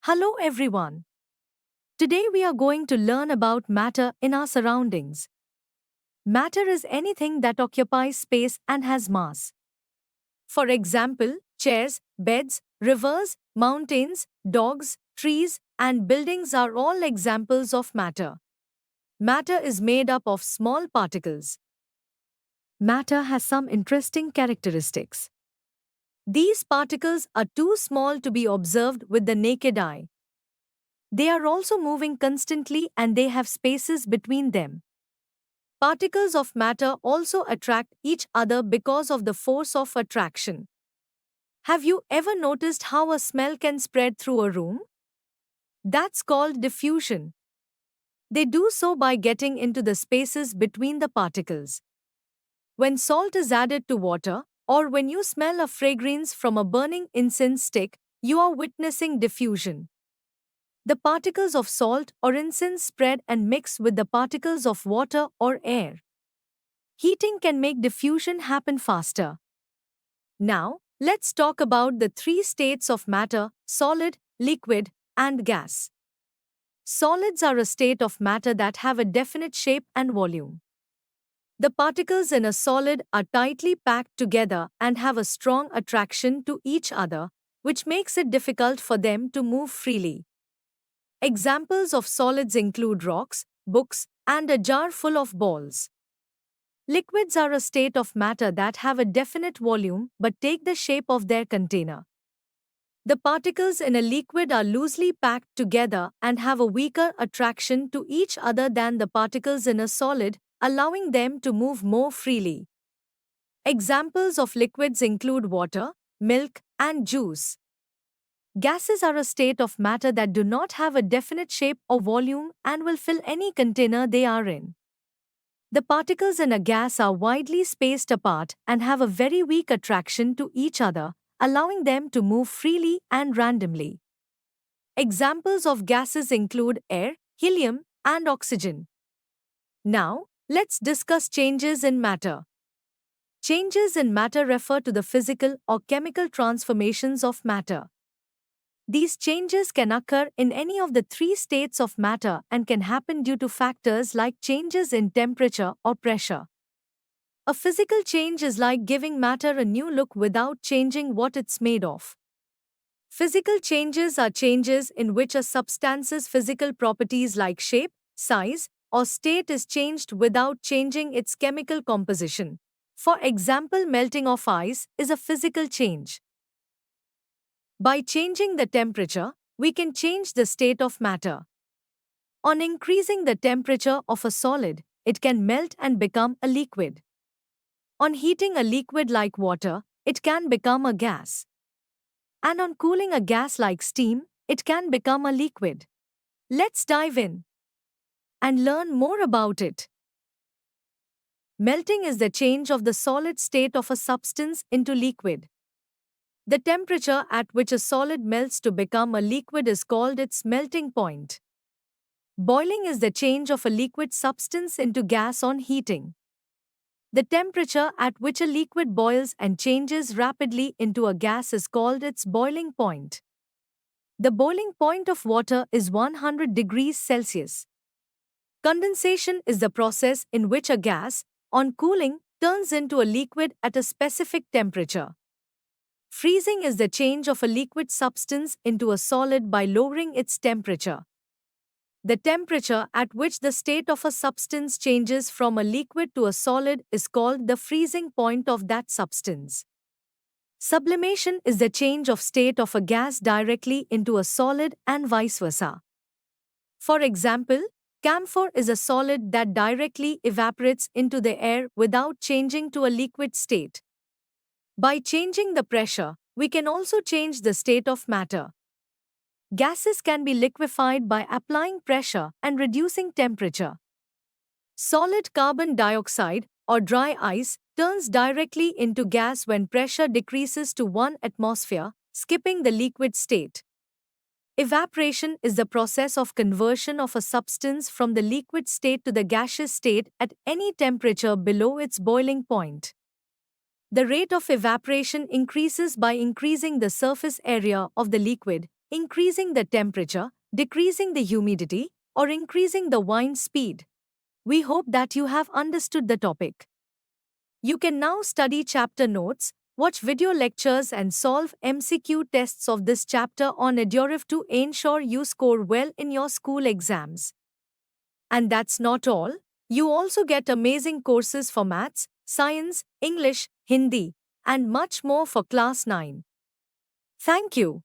Hello everyone. Today we are going to learn about matter in our surroundings. Matter is anything that occupies space and has mass. For example, chairs, beds, rivers, mountains, dogs, trees, and buildings are all examples of matter. Matter is made up of small particles. Matter has some interesting characteristics. These particles are too small to be observed with the naked eye. They are also moving constantly and they have spaces between them. Particles of matter also attract each other because of the force of attraction. Have you ever noticed how a smell can spread through a room? That's called diffusion. They do so by getting into the spaces between the particles. When salt is added to water, or when you smell a fragrance from a burning incense stick, you are witnessing diffusion. The particles of salt or incense spread and mix with the particles of water or air. Heating can make diffusion happen faster. Now, let's talk about the three states of matter: solid, liquid, and gas. Solids are a state of matter that have a definite shape and volume. The particles in a solid are tightly packed together and have a strong attraction to each other, which makes it difficult for them to move freely. Examples of solids include rocks, books, and a jar full of balls. Liquids are a state of matter that have a definite volume but take the shape of their container. The particles in a liquid are loosely packed together and have a weaker attraction to each other than the particles in a solid, allowing them to move more freely. Examples of liquids include water, milk, and juice. Gases are a state of matter that do not have a definite shape or volume and will fill any container they are in. The particles in a gas are widely spaced apart and have a very weak attraction to each other, allowing them to move freely and randomly. Examples of gases include air, helium, and oxygen. Now, let's discuss changes in matter. Changes in matter refer to the physical or chemical transformations of matter. These changes can occur in any of the three states of matter and can happen due to factors like changes in temperature or pressure. A physical change is like giving matter a new look without changing what it's made of. Physical changes are changes in which a substance's physical properties like shape, size, or state is changed without changing its chemical composition. For example, melting of ice is a physical change. By changing the temperature, we can change the state of matter. On increasing the temperature of a solid, it can melt and become a liquid. On heating a liquid like water, it can become a gas. And on cooling a gas like steam, it can become a liquid. Let's dive in and learn more about it. Melting is the change of the solid state of a substance into liquid. The temperature at which a solid melts to become a liquid is called its melting point. Boiling is the change of a liquid substance into gas on heating. The temperature at which a liquid boils and changes rapidly into a gas is called its boiling point. The boiling point of water is 100 degrees Celsius. Condensation is the process in which a gas, on cooling, turns into a liquid at a specific temperature. Freezing is the change of a liquid substance into a solid by lowering its temperature. The temperature at which the state of a substance changes from a liquid to a solid is called the freezing point of that substance. Sublimation is the change of state of a gas directly into a solid and vice versa. For example, camphor is a solid that directly evaporates into the air without changing to a liquid state. By changing the pressure, we can also change the state of matter. Gases can be liquefied by applying pressure and reducing temperature. Solid carbon dioxide, or dry ice, turns directly into gas when pressure decreases to 1 atmosphere, skipping the liquid state. Evaporation is the process of conversion of a substance from the liquid state to the gaseous state at any temperature below its boiling point. The rate of evaporation increases by increasing the surface area of the liquid, increasing the temperature, decreasing the humidity, or increasing the wind speed. We hope that you have understood the topic. You can now study chapter notes, watch video lectures, and solve MCQ tests of this chapter on Edurif to ensure you score well in your school exams. And that's not all. You also get amazing courses for maths, science, English, Hindi, and much more for class 9. Thank you.